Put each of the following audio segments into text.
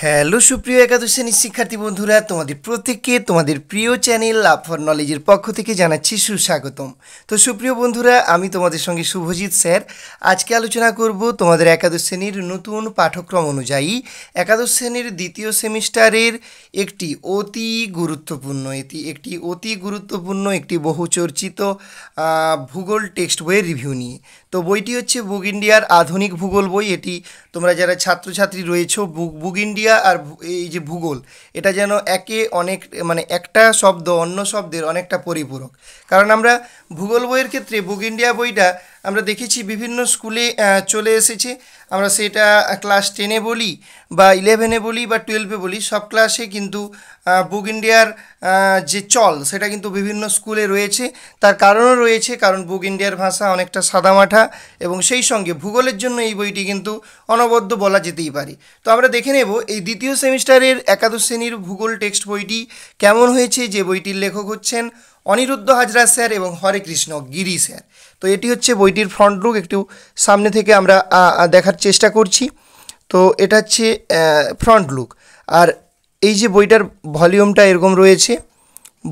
Hello সুপ্রিয় একাদশ শ্রেণীর শিক্ষার্থী বন্ধুরা, তোমাদের প্রত্যেককে তোমাদের প্রিয় চ্যানেল লাভ ফর নলেজের পক্ষ থেকে জানাচ্ছি সুস্বাগতম। তো সুপ্রিয় বন্ধুরা, আমি তোমাদের সঙ্গে শুভজিৎ স্যার। আজকে আলোচনা করব তোমাদের একাদশ শ্রেণীর নতুন পাঠ্যক্রম অনুযায়ী একাদশ শ্রেণীর দ্বিতীয় সেমিস্টারের একটি অতি গুরুত্বপূর্ণ একটি বহুচর্চিত ভূগোল টেক্সট বইয়ের রিভিউ নিয়ে। তো বইটি হচ্ছে বুক ইন্ডিয়ার আধুনিক ভূগোল বই। এটি তোমরা যারা ছাত্রছাত্রী রয়েছো, বুক ইন্ডিয়া আর এই যে ভূগোল, এটা যেন একে অনেক মানে একটা শব্দ অন্য শব্দের অনেকটা পরিপূরক। কারণ আমরা ভূগোল বইয়ের ক্ষেত্রে বুক ইন্ডিয়া বইটা আমরা দেখেছি বিভিন্ন স্কুলে চলে এসেছে। আমরা সেটা ক্লাস 10-এ বলি বা 11-এ বলি বা 12-এ বলি, সব ক্লাসে কিন্তু বুক ইন্ডিয়ার যে চল সেটা কিন্তু বিভিন্ন স্কুলে রয়েছে। তার কারণও রয়েছে, কারণ বুক ইন্ডিয়ার ভাষা অনেকটা সাদামাঠা এবং সেই সঙ্গে ভূগোলের জন্য এই বইটি কিন্তু অনবদ্য বলা যেতেই পারে। তো আমরা দেখে নেব এই দ্বিতীয় সেমিস্টারের একাদশ শ্রেণীর ভূগোল টেক্সট বইটি কেমন হয়েছে। যে বইটির লেখক হচ্ছেন অনিরুদ্ধ হাজরা স্যার এবং হরেকৃষ্ণ গিরি স্যার। তো এটি হচ্ছে বইটির ফ্রন্ট লুক, একটু সামনে থেকে আমরা দেখার চেষ্টা করছি। তো এটা হচ্ছে ফ্রন্ট লুক। আর এই যে বইটার ভলিউমটা এরকম রয়েছে,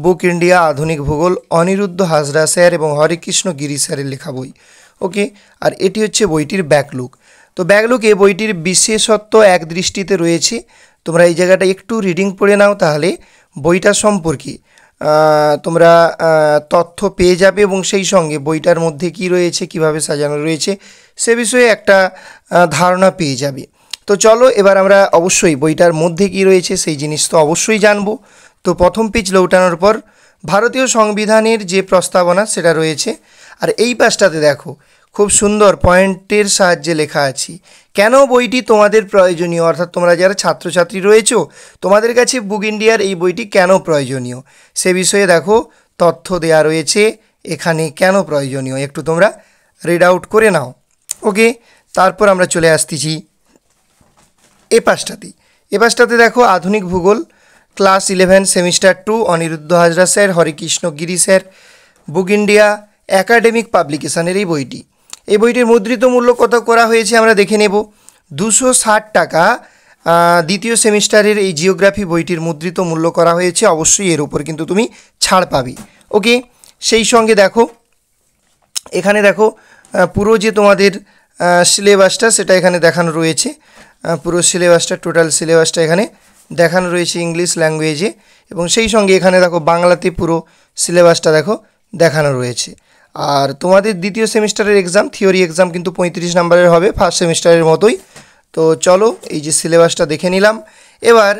বুক ইন্ডিয়া আধুনিক ভূগোল, অনিরুদ্ধ হাজরা স্যার এবং হরেকৃষ্ণ গিরি স্যারের লেখা বই। ওকে, আর এটি হচ্ছে বইটির ব্যাকলুক। তো ব্যাকলুকে বইটির বিশেষত্ব এক দৃষ্টিতে রয়েছে। তোমরা এই জায়গাটা একটু রিডিং পড়ে নাও, তাহলে বইটা সম্পর্কে তোমরা তথ্য পেয়ে যাবে এবং সেই সঙ্গে বইটার মধ্যে কি রয়েছে, কিভাবে সাজানো রয়েছে সে বিষয়ে একটা ধারণা পেয়ে যাবে। তো চলো এবার আমরা অবশ্যই বইটার মধ্যে কি রয়েছে সেই জিনিস তো অবশ্যই জানবো। তো প্রথম পেজ লৌটানোর পর ভারতীয় সংবিধানের যে প্রস্তাবনা সেটা রয়েছে। আর এই পাশটাতে দেখো খুব সুন্দর পয়েন্টের সাহায্যে লেখা আছে কেন বইটি তোমাদের প্রয়োজনীয়, অর্থাৎ তোমরা যারা ছাত্রছাত্রী রয়েছো তোমাদের কাছে বুক ইন্ডিয়ার এই বইটি কেন প্রয়োজনীয় সে বিষয়ে দেখো তথ্য দেয়া রয়েছে এখানে কেন প্রয়োজনীয়, একটু তোমরা রিড আউট করে নাও। ওকে, তারপর আমরা চলে আসতেছি এ পাশটাতে দেখো আধুনিক ভূগোল class 11 semester 2 Aniruddha Hazra sir, Harekrishna Giri sir, book India academic পাবলিকেশনের এই বইটির মুদ্রিত মূল্য কত করা হয়েছে আমরা দেখে নেব। 260 টাকা দ্বিতীয় সেমিস্টারের এই জিওগ্রাফি বইটির মুদ্রিত মূল্য করা হয়েছে। অবশ্যই এর উপর কিন্তু তুমি ছাড় পাবে। ওকে, সেই সঙ্গে দেখো এখানে দেখো পুরো যে তোমাদের সিলেবাসটা সেটা এখানে দেখানো রয়েছে। পুরো সিলেবাসটা, টোটাল সিলেবাসটা এখানে দেখানো রয়েছে ইংলিশ ল্যাঙ্গুয়েজে, এবং সেই সঙ্গে এখানে দেখো বাংলাতে পুরো সিলেবাসটা দেখো দেখানো রয়েছে। আর তোমাদের দ্বিতীয় সেমিস্টারের এক্সাম, থিওরি এক্সাম কিন্তু 35 নম্বরের হবে, ফার্স্ট সেমিস্টারের মতোই। তো চলো এই যে সিলেবাসটা দেখে নিলাম। এবার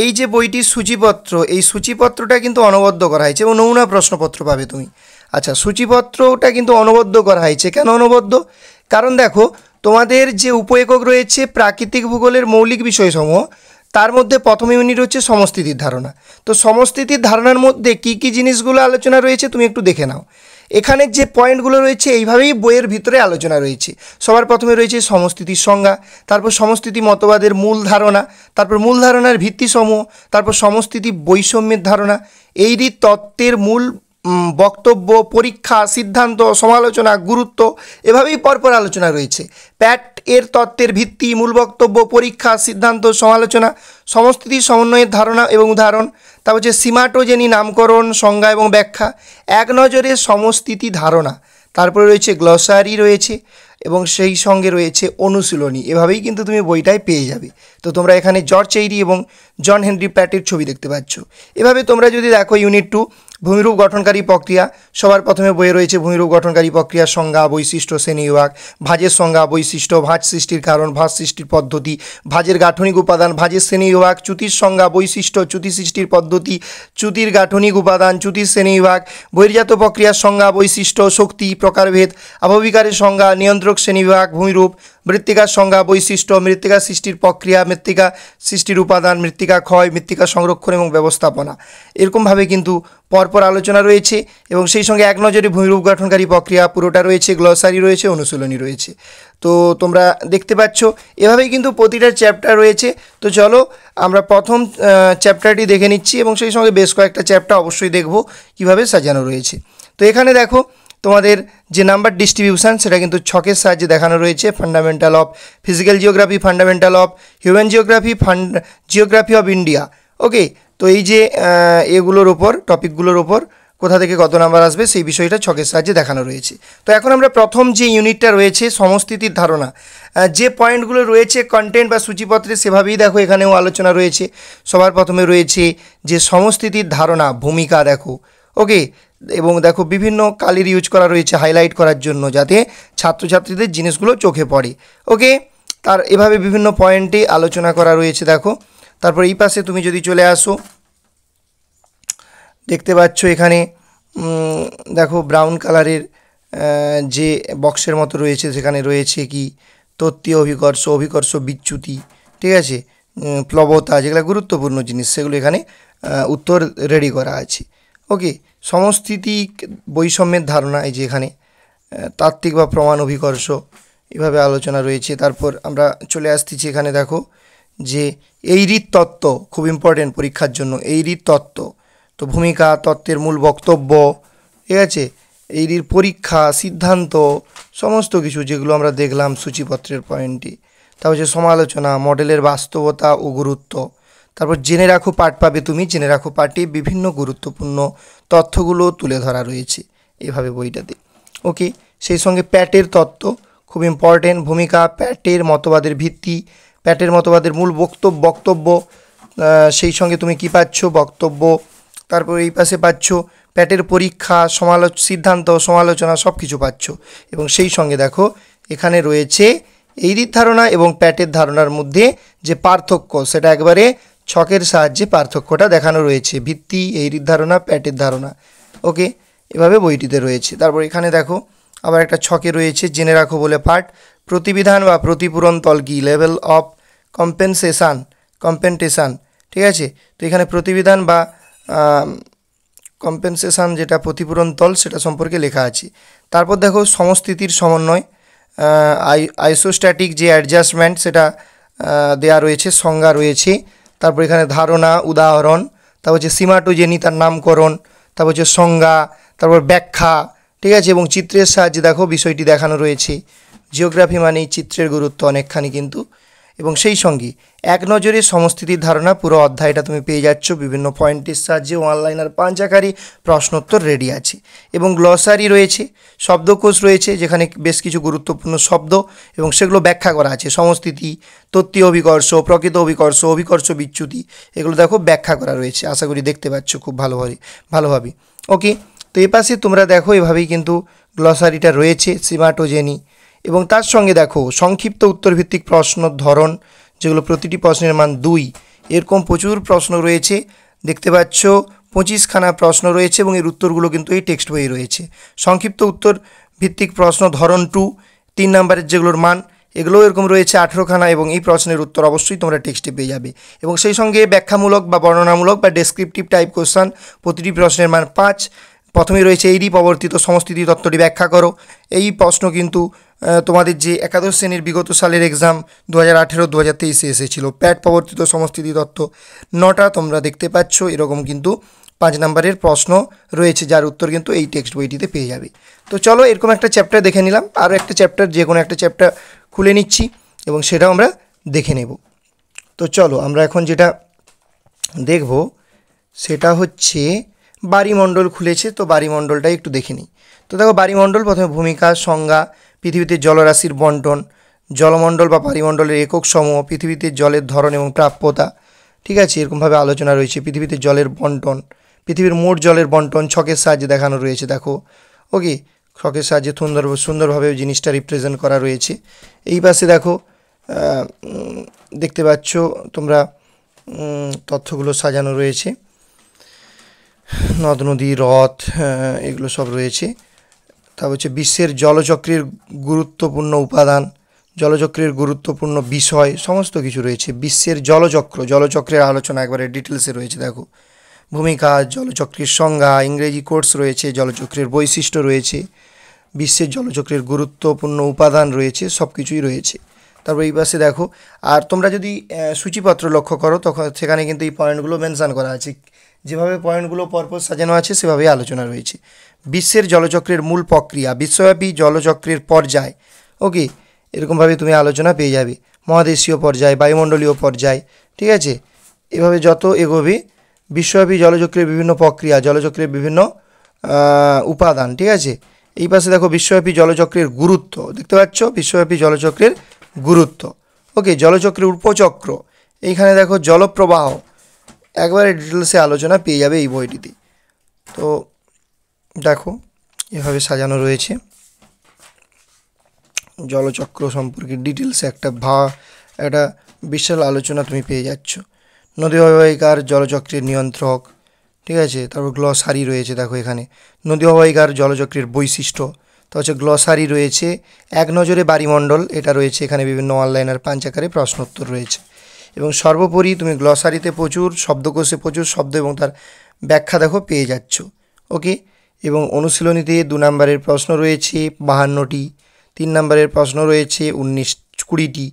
এই যে বইটির সূচিপত্র, এই সূচিপত্রটা কিন্তু অনবদ্য করা হয়েছে এবং নমুনা প্রশ্নপত্র পাবে তুমি। আচ্ছা, সূচিপত্রটা কিন্তু অনবদ্য করা হয়েছে। কেন অনবদ্য? কারণ দেখো তোমাদের যে উপএকক রয়েছে প্রাকৃতিক ভূগোলের মৌলিক বিষয়সমূহ, তার মধ্যে প্রথম ইউনিট হচ্ছে সমস্থিতির ধারণা। তো সমস্থিতির ধারণার মধ্যে কী কী জিনিসগুলো আলোচনা রয়েছে তুমি একটু দেখে নাও। এখানে যে পয়েন্টগুলো রয়েছে এইভাবেই বইয়ের ভিতরে আলোচনা রয়েছে। সবার প্রথমে রয়েছে সমস্থিতির সংজ্ঞা, তারপর সমস্থিতি মতবাদের মূল ধারণা, তারপর মূল ধারণার ভিত্তিসমূহ, তারপর সমস্থিতি বৈষম্যের ধারণা, এই তত্ত্বের মূল বক্তব্য, পরীক্ষা, সিদ্ধান্ত, সমালোচনা, গুরুত্ব, এভাবেই পরপর আলোচনা রয়েছে। প্যাট এর তত্ত্বের ভিত্তি, মূল বক্তব্য, পরীক্ষা, সিদ্ধান্ত, সমালোচনা, সমস্থিতি সমন্বয়ের ধারণা এবং উদাহরণ, তারপর হচ্ছে সীমাটোজেনি নামকরণ, সংজ্ঞা এবং ব্যাখ্যা, এক নজরে সমস্থিতি ধারণা, তারপরে রয়েছে গ্লসারি রয়েছে এবং সেই সঙ্গে রয়েছে অনুশীলনী। এভাবেই কিন্তু তুমি বইটায় পেয়ে যাবে। তো তোমরা এখানে জর্জ চেইরি এবং জন হেনরি প্যাটের ছবি দেখতে পাচ্ছ। এভাবে তোমরা যদি দেখো ইউনিট 2 ভূমিরূপ গঠনকারী প্রক্রিয়া, সবার প্রথমে বইয়ে রয়েছে ভূমিরূপ গঠনকারী প্রক্রিয়ার সংজ্ঞা, বৈশিষ্ট্য, শ্রেণীবিভাগ, ভাঁজের সংজ্ঞা, বৈশিষ্ট্য, ভাঁজ সৃষ্টির কারণ, ভাঁজ সৃষ্টির পদ্ধতি, ভাঁজের গাঠনিক উপাদান, ভাঁজের শ্রেণীবিভাগ, চ্যুতির সংজ্ঞা, বৈশিষ্ট্য, চ্যুতি সৃষ্টির পদ্ধতি, চ্যুতির গাঠনিক উপাদান, চ্যুতির শ্রেণীবিভাগ, বহির্জাত প্রক্রিয়ার সংজ্ঞা, বৈশিষ্ট্য, শক্তি, প্রকারভেদ, আবহবিকারের সংজ্ঞা, নিয়ন্ত্রক শ্রেণীবিভাগ, ভূমিরূপ, মৃত্তিকার সংজ্ঞা, বৈশিষ্ট্য, মৃত্তিকা সৃষ্টির প্রক্রিয়া, মৃত্তিকা সৃষ্টির উপাদান, মৃত্তিকা ক্ষয়, মৃত্তিকা সংরক্ষণ এবং ব্যবস্থাপনা। এরকমভাবে কিন্তু পরপর আলোচনা রয়েছে এবং সেই সঙ্গে এক নজরে ভূমিরূপ গঠনকারী প্রক্রিয়া পুরোটা রয়েছে, গ্লসারি রয়েছে, অনুশীলনী রয়েছে। তো তোমরা দেখতে পাচ্ছ এভাবেই কিন্তু প্রতিটা চ্যাপ্টার রয়েছে। তো চলো আমরা প্রথম চ্যাপ্টারটি দেখে নিচ্ছি এবং সেই সঙ্গে বেশ কয়েকটা চ্যাপ্টার অবশ্যই দেখব কীভাবে সাজানো রয়েছে। তো এখানে দেখো তোমাদের যে নাম্বার ডিস্ট্রিবিউশন সেটা কিন্তু ছকের সাহায্যে দেখানো রয়েছে। Fundamental of physical geography, fundamental of human geography, geography of India. Okay, তো এই যে এগুলোর ওপর টপিকগুলোর ওপর কোথা থেকে কত নাম্বার আসবে সেই বিষয়টা ছকের সাহায্যে দেখানো রয়েছে। তো এখন আমরা প্রথম যে ইউনিটটা রয়েছে সমস্থিতির ধারণা, যে পয়েন্টগুলো রয়েছে কন্টেন্ট বা সূচিপত্রে সেভাবেই দেখো এখানেও আলোচনা রয়েছে। সবার প্রথমে রয়েছে যে সমস্থিতির ধারণা ভূমিকা দেখো। ওকে, এবং দেখো বিভিন্ন কালির ইউজ করা রয়েছে হাইলাইট করার জন্য যাতে ছাত্রছাত্রীদের জিনিসগুলো চোখে পড়ে। ওকে, তার এভাবে বিভিন্ন পয়েন্টে আলোচনা করা রয়েছে দেখো। তারপর এই পাশে তুমি যদি চলে আসো দেখতে পাচ্ছ এখানে দেখো ব্রাউন কালারের যে বক্সের মতো রয়েছে সেখানে রয়েছে কি তত্ত্বীয় অভিকর্ষ, অভিকর্ষ বিচ্যুতি, ঠিক আছে, প্লবতা, যেগুলো গুরুত্বপূর্ণ জিনিস সেগুলো এখানে উত্তর রেডি করা আছে। ওকে, সমস্থিতিক বৈষম্যের ধারণা এই যে এখানে তাত্ত্বিক বা প্রমাণ অভিকর্ষ এভাবে আলোচনা রয়েছে। তারপর আমরা চলে আসতেছি এখানে দেখো যে এইরির তত্ত্ব, খুব ইম্পর্টেন্ট পরীক্ষার জন্য এইরির তত্ত্ব। তো ভূমিকা, তত্ত্বের মূল বক্তব্য, ঠিক আছে, এইরির পরীক্ষা, সিদ্ধান্ত, সমস্ত কিছু যেগুলো আমরা দেখলাম সূচিপত্রের পয়েন্টে। তারপর হচ্ছে সমালোচনা, মডেলের বাস্তবতা ও গুরুত্ব। তারপর জেনে রাখো পাঠ পাবে তুমি, জেনে রাখো পাঠে বিভিন্ন গুরুত্বপূর্ণ তথ্যগুলো তুলে ধরা রয়েছে এভাবে বইটাতে। ওকে, সেই সঙ্গে প্যাটের তত্ত্ব খুব ইম্পর্টেন্ট, ভূমিকা, প্যাটের মতবাদের ভিত্তি, প্যাটের মতবাদের মূল বক্তব্য, সেই সঙ্গে তুমি কি পাচ্ছ বক্তব্য। তারপর এই পাশে পাচ্ছ প্যাটের পরীক্ষা, সিদ্ধান্ত, সমালোচনা সব কিছু পাচ্ছ। এবং সেই সঙ্গে দেখো এখানে রয়েছে এইরির ধারণা এবং প্যাটের ধারণার মধ্যে যে পার্থক্য সেটা একবারে ছকের সাহায্যে পার্থক্যটা দেখানো রয়েছে, ভিত্তি, এইরির ধারণা, প্যাটের ধারণা। ওকে, এভাবে বইটিতে রয়েছে। তারপর এখানে দেখো আবার একটা ছকে রয়েছে জেনে রাখো বলে পাঠ, প্রতিবিধান বা প্রতিপূরণ তল কি, লেভেল অফ কম্পেনটেশন, ঠিক আছে। তো এখানে প্রতিবিধান বা কম্পেনসেশন যেটা প্রতিপূরণ তল সেটা সম্পর্কে লেখা আছে। তারপর দেখো সমস্থিতির সমন্বয়, আইসোস্ট্যাটিক যে অ্যাডজাস্টমেন্ট সেটা দেয়া রয়েছে, সংজ্ঞা রয়েছে। তারপর এখানে ধারণা, উদাহরণ, তারপর হচ্ছে সীমাটোজেনি তার নামকরণ, তারপর হচ্ছে সংজ্ঞা, তারপর ব্যাখ্যা, ঠিক আছে, এবং চিত্রের সাহায্যে দেখো বিষয়টি দেখানো রয়েছে। জিওগ্রাফি মানেই চিত্রের গুরুত্ব অনেকখানি কিন্তু। এবং সেই সঙ্গে এক নজরে সমস্থিতির ধারণা পুরো অধ্যায়টা তুমি পেয়ে যাচ্ছ বিভিন্ন পয়েন্টের সাহায্যে, অনলাইনার 5 আকারে প্রশ্নোত্তর রেডি আছে। এবং গ্লসারি রয়েছে, শব্দকোষ রয়েছে যেখানে বেশ কিছু গুরুত্বপূর্ণ শব্দ এবং সেগুলো ব্যাখ্যা করা আছে। সমস্থিতি, তত্ত্বীয় অভিকর্ষ, প্রকৃত অভিকর্ষ, অভিকর্ষ বিচ্যুতি, এগুলো দেখো ব্যাখ্যা করা রয়েছে। আশা করি দেখতে পাচ্ছ খুব ভালোভাবে। ওকে, তো এ পাশে তোমরা দেখো এভাবেই কিন্তু গ্লসারিটা রয়েছে, সীমাটোজেনি। এবং তার সঙ্গে দেখো সংক্ষিপ্ত উত্তরভিত্তিক প্রশ্ন ধরন, যেগুলো প্রতিটি প্রশ্নের মান 2, এরকম প্রচুর প্রশ্ন রয়েছে দেখতে পাচ্ছ। 25খানা প্রশ্ন রয়েছে এবং এর উত্তরগুলো কিন্তু এই টেক্সট বইয়ে রয়েছে। সংক্ষিপ্ত উত্তর ভিত্তিক প্রশ্ন ধরন 2, 3 নম্বরের যেগুলোর মান, এগুলোও এরকম রয়েছে 18খানা এবং এই প্রশ্নের উত্তর অবশ্যই তোমরা টেক্সটে পেয়ে যাবে। এবং সেই সঙ্গে ব্যাখ্যামূলক বা বর্ণনামূলক বা ডেসক্রিপটিভ টাইপ কোশ্চান, প্রতিটি প্রশ্নের মান 5। প্রথমেই রয়েছে এইরি প্রবর্তিত সমস্থিতি তত্ত্বটি ব্যাখ্যা করো। এই প্রশ্ন কিন্তু তোমাদের যে একাদশ শ্রেণীর বিগত সালের এক্সাম 2018-2023 এসেছিল, প্যাট প্রবর্তিত সমস্থিতি তত্ত্ব 9টা তোমরা দেখতে পাচ্ছ। এরকম কিন্তু 5 নম্বরের প্রশ্ন রয়েছে যার উত্তর কিন্তু এই টেক্সট বইটিতে পেয়ে যাবে। তো চলো এরকম একটা চ্যাপ্টার দেখে নিলাম, আরও একটা চ্যাপ্টার, যে কোনো একটা চ্যাপ্টার খুলে নিচ্ছি এবং সেটাও আমরা দেখে নেব। তো চলো আমরা এখন যেটা দেখব সেটা হচ্ছে বাড়িমণ্ডল খুলেছে, তো বাড়িমণ্ডলটাই একটু দেখে নিই। তো দেখো বাড়িমণ্ডল প্রথমে ভূমিকা, সংজ্ঞা, পৃথিবীতে জলরাশির বন্টন, জলমণ্ডল বা বাড়িমণ্ডলের একক সমূহ, পৃথিবীতে জলের ধরন এবং প্রাপ্যতা, ঠিক আছে, এরকমভাবে আলোচনা রয়েছে। পৃথিবীতে জলের বন্টন, পৃথিবীর মোট জলের বন্টন ছকের সাহায্যে দেখানো রয়েছে দেখো। ওকে, ছকের সাহায্যে সুন্দরভাবে জিনিসটা রিপ্রেজেন্ট করা রয়েছে। এই পাশে দেখো দেখতে পাচ্ছ তোমরা তথ্যগুলো সাজানো রয়েছে, নদ নদী, হ্রদ, এগুলো সব রয়েছে। তারপর হচ্ছে বিশ্বের জলচক্রের গুরুত্বপূর্ণ উপাদান, জলচক্রের গুরুত্বপূর্ণ বিষয়, সমস্ত কিছু রয়েছে। বিশ্বের জলচক্রের আলোচনা একবারে ডিটেলসে রয়েছে দেখো। ভূমিকা, জলচক্রের সংজ্ঞা, ইংরেজি কোর্স রয়েছে, জলচক্রের বৈশিষ্ট্য রয়েছে, বিশ্বের জলচক্রের গুরুত্বপূর্ণ উপাদান রয়েছে, সব কিছুই রয়েছে। তারপর এই পাশে দেখো, আর তোমরা যদি সূচিপত্র লক্ষ্য করো তখন সেখানে কিন্তু এই পয়েন্টগুলো মেনশান করা আছে যেভাবে পয়েন্টগুলো পরপর সাজানো আছে সেভাবেই আলোচনা রয়েছে। বিশ্বের জলচক্রের মূল প্রক্রিয়া, বিশ্বব্যাপী জলচক্রের পর্যায়, ওকে, এরকমভাবে তুমি আলোচনা পেয়ে যাবে। মহাদেশীয় পর্যায়, বায়ুমণ্ডলীয় পর্যায়, ঠিক আছে। এভাবে যত এগোবে বিশ্বব্যাপী জলচক্রের বিভিন্ন প্রক্রিয়া, জলচক্রের বিভিন্ন উপাদান, ঠিক আছে। এই পাশে দেখো বিশ্বব্যাপী জলচক্রের গুরুত্ব, দেখতে পাচ্ছ বিশ্বব্যাপী জলচক্রের গুরুত্ব, ওকে। জলচক্রের উপচক্র, এইখানে দেখো জলপ্রবাহ, একবারে ডিটেলসে আলোচনা পেয়ে যাবে এই বইটিতে। তো দেখো এভাবে সাজানো রয়েছে জলচক্র সম্পর্কে ডিটেলসে একটা বিশাল আলোচনা তুমি পেয়ে যাচ্ছ। নদী অববাহিকার জলচক্রের নিয়ন্ত্রক, ঠিক আছে। তারপর গ্লসারি রয়েছে, দেখো এখানে নদী অববাহিকার জলচক্রের বৈশিষ্ট্য, তা হচ্ছে গ্লসারি রয়েছে। এক নজরে বায়ুমণ্ডল, এটা রয়েছে এখানে, বিভিন্ন অনলাইনের 5 আকারে প্রশ্নোত্তর রয়েছে। এবং সর্বোপরি তুমি গ্লসারিতে প্রচুর শব্দকোষে প্রচুর শব্দ এবং তার ব্যাখ্যা দেখো পেয়ে যাচ্ছ, ওকে। এবং অনুশীলনীতে 2 নম্বরের প্রশ্ন রয়েছে 52টি, 3 নম্বরের প্রশ্ন রয়েছে 20টি,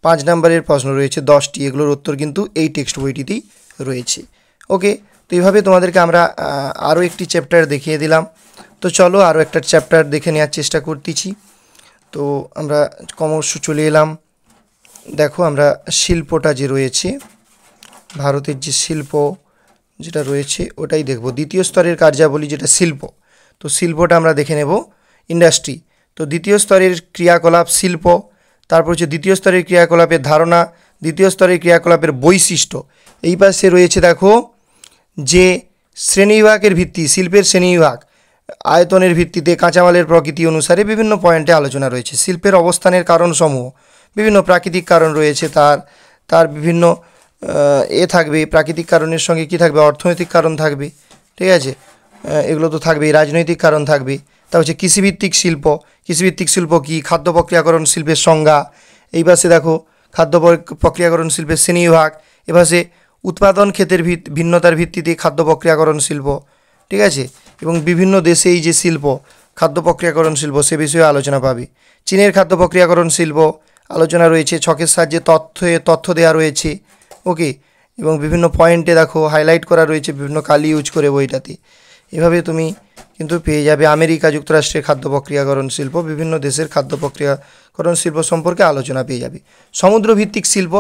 5 নম্বরের প্রশ্ন রয়েছে 10টি। এগুলোর উত্তর কিন্তু এই টেক্সট বইটিতেই রয়েছে, ওকে। তো এইভাবে তোমাদেরকে আমরা আরও একটি চ্যাপ্টার দেখিয়ে দিলাম। তো চলো আরও একটা চ্যাপ্টার দেখে নেওয়ার চেষ্টা করতেছি। তো আমরা ক্রমশ চলে এলাম, দেখো আমরা শিল্পটা যে রয়েছে, ভারতের যে শিল্প যেটা রয়েছে ওটাই দেখব। দ্বিতীয় স্তরের কার্যাবলী যেটা শিল্প, তো শিল্পটা আমরা দেখে নেব। ইন্ডাস্ট্রি, তো দ্বিতীয় স্তরের ক্রিয়াকলাপ শিল্প, তারপর হচ্ছে দ্বিতীয় স্তরের ক্রিয়াকলাপের ধারণা, দ্বিতীয় স্তরের ক্রিয়াকলাপের বৈশিষ্ট্য। এই পাশে রয়েছে দেখো যে শ্রেণীবিভাগের ভিত্তি, শিল্পের শ্রেণীবিভাগ, আয়তনের ভিত্তিতে কাঁচামালের প্রকৃতি অনুসারে বিভিন্ন পয়েন্টে আলোচনা রয়েছে। শিল্পের অবস্থানের কারণসমূহ, বিভিন্ন প্রাকৃতিক কারণ রয়েছে, তার বিভিন্ন থাকবে। প্রাকৃতিক কারণের সঙ্গে কি থাকবে, অর্থনৈতিক কারণ থাকবে, ঠিক আছে। এগুলো তো থাকবেই, রাজনৈতিক কারণ থাকবে। তা হচ্ছে কৃষিভিত্তিক শিল্প, কৃষিভিত্তিক শিল্প কি, খাদ্য প্রক্রিয়াকরণ শিল্পের সংজ্ঞা। এই পাশে দেখো খাদ্য প্রক্রিয়াকরণ শিল্পের শ্রেণীবিভাগ। এপাশে উৎপাদন ক্ষেত্রের ভিন্নতার ভিত্তিতে খাদ্য প্রক্রিয়াকরণ শিল্প, ঠিক আছে। এবং বিভিন্ন দেশে এই যে শিল্প, খাদ্য প্রক্রিয়াকরণ শিল্প, সে বিষয়ে আলোচনা পাবে। চীনের খাদ্য প্রক্রিয়াকরণ শিল্প আলোচনা রয়েছে, ছকের সাহায্যে তথ্য দেওয়া রয়েছে, ওকে। এবং বিভিন্ন পয়েন্টে দেখো হাইলাইট করা রয়েছে বিভিন্ন কালি ইউজ করে বইটাতে। এভাবে তুমি কিন্তু পেয়ে যাবে আমেরিকা যুক্তরাষ্ট্রের খাদ্য প্রক্রিয়াকরণ শিল্প, বিভিন্ন দেশের খাদ্য প্রক্রিয়াকরণ শিল্প সম্পর্কে আলোচনা পেয়ে যাবে। সমুদ্রভিত্তিক শিল্প,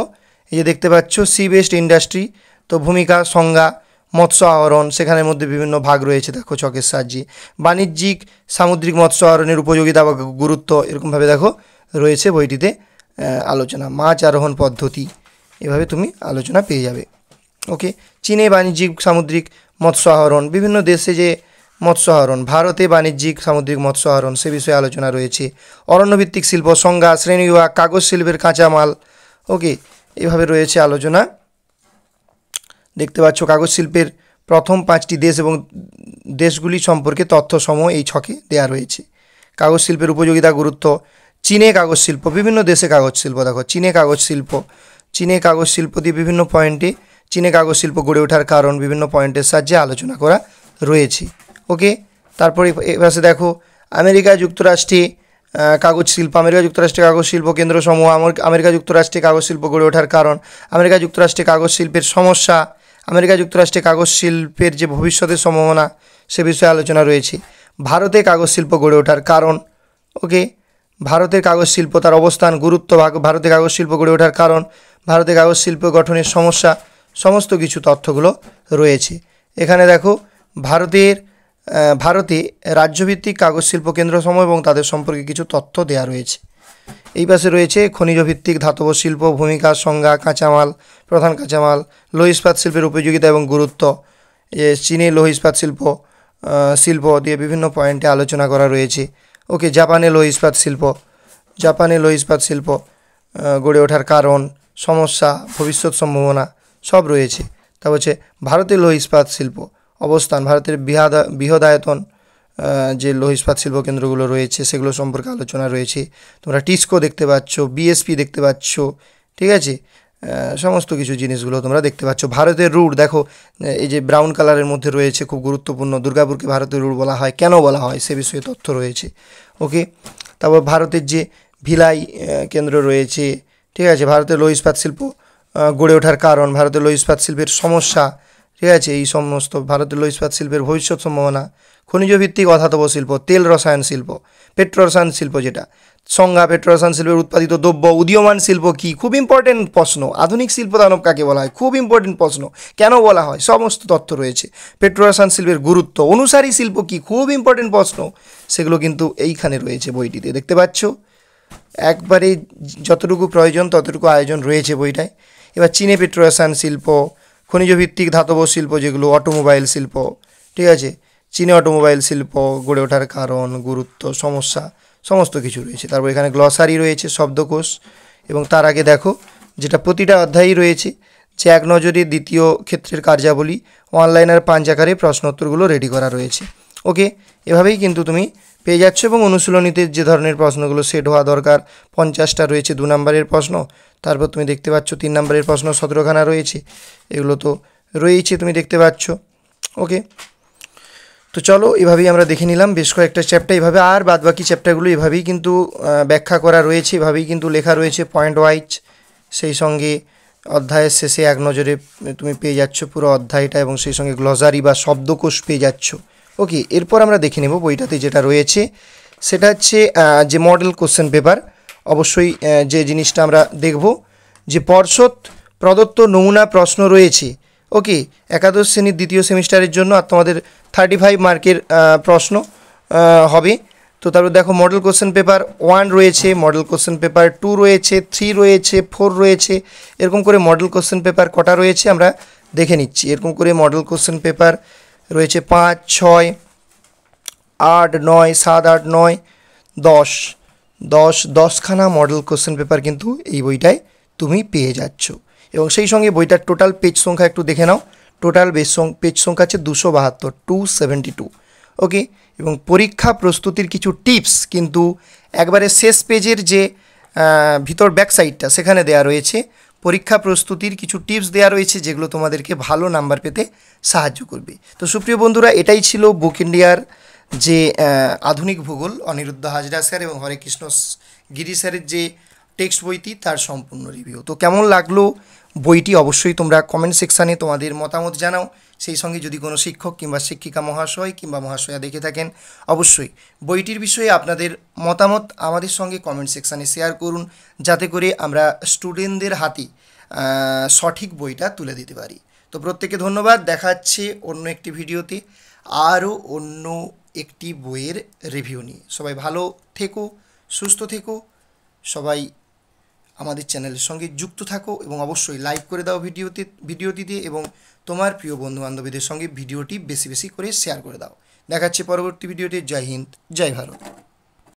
এই যে দেখতে পাচ্ছ সি বেসড ইন্ডাস্ট্রি, তো ভূমিকা, সংজ্ঞা, মৎস্য আহরণ, সেখানের মধ্যে বিভিন্ন ভাগ রয়েছে দেখো ছকের সাহায্যে। বাণিজ্যিক সামুদ্রিক মৎস্য আহরণের উপযোগিতা বা গুরুত্ব, এরকমভাবে দেখো রয়েছে বইটিতে আলোচনা। মাছ আরোহণ পদ্ধতি, এভাবে তুমি আলোচনা পেয়ে যাবে, ওকে। চীনে বাণিজ্যিক সামুদ্রিক মৎস্য আহরণ, বিভিন্ন দেশে যে মৎস্য আহরণ, ভারতে বাণিজ্যিক সামুদ্রিক মৎস্য আহরণ, সে বিষয়ে আলোচনা রয়েছে। অরণ্যভিত্তিক শিল্প, সংজ্ঞা, শ্রেণীবিভাগ, কাগজ শিল্পের কাঁচামাল, ওকে। এভাবে রয়েছে আলোচনা, দেখতে পাচ্ছ। কাগজ শিল্পের প্রথম 5টি দেশ এবং দেশগুলি সম্পর্কে তথ্যসমূহ এই ছকে দেওয়া রয়েছে। কাগজ শিল্পের উপযোগিতা, গুরুত্ব। চীনে কাগজ শিল্প, বিভিন্ন দেশে কাগজ শিল্প, দেখো চীনে কাগজ শিল্প, চীনে কাগজ শিল্প দিয়ে বিভিন্ন পয়েন্টে চীনে কাগজ শিল্প গড়ে ওঠার কারণ বিভিন্ন পয়েন্টের সাহায্যে আলোচনা করা রয়েছে, ওকে। তারপরে এপাশে দেখো আমেরিকা যুক্তরাষ্ট্রে কাগজ শিল্প, আমেরিকা যুক্তরাষ্ট্রে কাগজ শিল্প কেন্দ্রসমূহ, আমেরিকা যুক্তরাষ্ট্রে কাগজ শিল্প গড়ে ওঠার কারণ, আমেরিকা যুক্তরাষ্ট্রে কাগজ শিল্পের সমস্যা, আমেরিকা যুক্তরাষ্ট্রে কাগজ শিল্পের যে ভবিষ্যতের সম্ভাবনা, সে বিষয়ে আলোচনা রয়েছে। ভারতে কাগজ শিল্প গড়ে ওঠার কারণ, ওকে। ভারতের কাগজ শিল্প, তার অবস্থান, গুরুত্ব, ভারতে কাগজ শিল্প গড়ে ওঠার কারণ, ভারতে কাগজ শিল্প গঠনের সমস্যা, সমস্ত কিছু তথ্যগুলো রয়েছে এখানে। দেখো ভারতে রাজ্যভিত্তিক কাগজ শিল্প কেন্দ্রসমূহ এবং তাদের সম্পর্কে কিছু তথ্য দেওয়া রয়েছে। এই পাশে রয়েছে খনিজ ভিত্তিক ধাতব শিল্প, ভূমিকা, সংজ্ঞা, কাঁচামাল, প্রধান কাঁচামাল, লৌহ ইস্পাত শিল্পের উপযোগিতা এবং গুরুত্ব। চীনে লৌহ ইস্পাত শিল্প দিয়ে বিভিন্ন পয়েন্টে আলোচনা করা রয়েছে, ওকে। জাপানে লৌহ ইস্পাত শিল্প গড়ে ওঠার কারণ, সমস্যা, ভবিষ্যৎ সম্ভাবনা সব রয়েছে। তা হচ্ছে ভারতের লৌহ ইস্পাত শিল্প অবস্থান, ভারতের বৃহদায়তন যে লৌহ ইস্পাত শিল্প কেন্দ্রগুলো রয়েছে সেগুলো সম্পর্কে আলোচনা রয়েছে। তোমরা টিস্কো দেখতে পাচ্ছ, বিএসপি দেখতে পাচ্ছ, ঠিক আছে। সমস্ত কিছু জিনিসগুলো তোমরা দেখতে পাচ্ছ। ভারতের রুট দেখো, এই যে ব্রাউন কালারের মধ্যে রয়েছে, খুব গুরুত্বপূর্ণ। দুর্গাপুরকে ভারতের রুট বলা হয়, কেন বলা হয় সে বিষয়ে তথ্য রয়েছে, ওকে। তারপর ভারতের যে ভিলাই কেন্দ্র রয়েছে, ঠিক আছে। ভারতের লৌহ ইস্পাত শিল্প গড়ে ওঠার কারণ, ভারতের লৌহ ইস্পাত শিল্পের সমস্যা, ঠিক আছে, এই সমস্ত ভারতের লৌহ ইস্পাত শিল্পের ভবিষ্যৎ সম্ভাবনা, খনিজ ভিত্তিক অধাতব শিল্প, তেল রসায়ন শিল্প, পেট্রোরসায়ন শিল্প যেটা, সংজ্ঞা, পেট্রোরসায়ন শিল্পের উৎপাদিত দ্রব্য, উদীয়মান শিল্প কি, খুব ইম্পর্টেন্ট প্রশ্ন, আধুনিক শিল্প দানব কাকে বলা হয়, খুব ইম্পর্টেন্ট প্রশ্ন, কেন বলা হয়, সমস্ত তথ্য রয়েছে। পেট্রোরসায়ন শিল্পের গুরুত্ব, অনুসারী শিল্প কি, খুব ইম্পর্টেন্ট প্রশ্ন, সেগুলো কিন্তু এইখানে রয়েছে বইটিতে, দেখতে পাচ্ছ। একবারে যতটুকু প্রয়োজন ততটুকু আয়োজন রয়েছে বইটায়। এবার চীনে পেট্রোরসায়ন শিল্প, খনিজ ভিত্তিক ধাতব শিল্প যেগুলো, অটোমোবাইল শিল্প, ঠিক আছে, চীনে অটোমোবাইল শিল্প গড়ে ওঠার কারণ, গুরুত্ব, সমস্যা, সমস্ত কিছু রয়েছে। তারপর এখানে গ্লসারি রয়েছে, শব্দকোষ, এবং তার আগে দেখো যেটা প্রতিটা অধ্যায়ই রয়েছে যে এক নজরে দ্বিতীয় ক্ষেত্রের কার্যাবলী, অনলাইন আর পাঞ্চাকারে প্রশ্নোত্তরগুলো রেডি করা রয়েছে। ওকে, এভাবেই কিন্তু তুমি পেয়ে যাচ্ছ। এবং অনুশীলনীতে যে ধরনের প্রশ্নগুলো সেট হওয়া দরকার 50টা রয়েছে 2 নম্বরের প্রশ্ন, তারপর তুমি দেখতে পাচ্ছ 3 নম্বরের প্রশ্ন 17খানা রয়েছে, এগুলো তো রয়েছে তুমি দেখতে পাচ্ছ। ওকে, তো চলো এভাবেই আমরা দেখে নিলাম বেশ কয়েকটা চ্যাপ্টার এভাবে, আর বাদবাকি চ্যাপ্টারগুলো এভাবেই কিন্তু ব্যাখ্যা করা রয়েছে, এভাবেই কিন্তু লেখা রয়েছে পয়েন্ট ওয়াইজ। সেই সঙ্গে অধ্যায়ের শেষে এক নজরে তুমি পেয়ে যাচ্ছ পুরো অধ্যায়টা, এবং সেই সঙ্গে গ্লসারি বা শব্দকোষ পেয়ে যাচ্ছ। ওকে, এরপর আমরা দেখে নেব বইটাতে যেটা রয়েছে, সেটা হচ্ছে যে মডেল কোশ্চেন পেপার। অবশ্যই যে জিনিসটা আমরা দেখব যে পর্ষদ প্রদত্ত নমুনা প্রশ্ন রয়েছে। ওকে, একাদশ শ্রেণীর দ্বিতীয় সেমিস্টারের জন্য আর তোমাদের 35 মার্কের প্রশ্ন হবে। তো তারপর দেখো মডেল কোশ্চেন পেপার 1 রয়েছে, মডেল কোশ্চেন পেপার 2 রয়েছে, 3 রয়েছে, 4 রয়েছে, এরকম করে মডেল কোশ্চেন পেপার কটা রয়েছে আমরা দেখে নিচ্ছি। এরকম করে মডেল কোশ্চেন পেপার রয়েছে 5, 6, 8, 9, 7, 8, 9, 10খানা মডেল কোশ্চেন পেপার কিন্তু এই বইটায় তুমি পেয়ে যাচ্ছ। এবং সেই সঙ্গে বইটার টোটাল পেজ সংখ্যা একটু দেখে নাও, টোটাল পেজ সংখ্যা আছে 272, 272। ওকে, এবং পরীক্ষা প্রস্তুতির কিছু টিপস কিন্তু একবারে শেষ পেজের যে ভিতর ব্যাক সাইডটা সেখানে দেওয়া রয়েছে। পরীক্ষা প্রস্তুতির কিছু টিপস দেওয়া রয়েছে যেগুলো তোমাদেরকে ভালো নাম্বার পেতে সাহায্য করবে। তো সুপ্রিয় বন্ধুরা, এটাই ছিল বুক ইন্ডিয়ার যে আধুনিক ভূগোল অনিরুদ্ধ হাজরা স্যার এবং হরেকৃষ্ণ গিরি স্যারের যে টেক্সট বইটি তার সম্পূর্ণ রিভিউ। তো কেমন লাগলো বইটি অবশ্যই তোমরা কমেন্ট সেকশানে তোমাদের মতামত জানাও। সেই সঙ্গে যদি কোনো শিক্ষক কিংবা শিক্ষিকা মহাশয় কিংবা মহাশয়া দেখে থাকেন, অবশ্যই বইটির বিষয়ে আপনাদের মতামত আমাদের সঙ্গে কমেন্ট সেকশানে শেয়ার করুন, যাতে করে আমরা স্টুডেন্টদের হাতে সঠিক বইটা তুলে দিতে পারি। তো প্রত্যেককে ধন্যবাদ, দেখা হচ্ছে অন্য একটি ভিডিওতে আরও অন্য একটি বইয়ের রিভিউ নিয়ে। সবাই ভালো থেকো, সুস্থ থেকো, সবাই আমাদের চ্যানেলের সঙ্গে যুক্ত থাকো এবং অবশ্যই লাইক করে দাও ভিডিওটিতে, এবং তোমার প্রিয় বন্ধুবান্ধবীদের সঙ্গে ভিডিওটি বেশি বেশি করে শেয়ার করে দাও। দেখাচ্ছে পরবর্তী ভিডিওতে। জয় হিন্দ, জয় ভারত।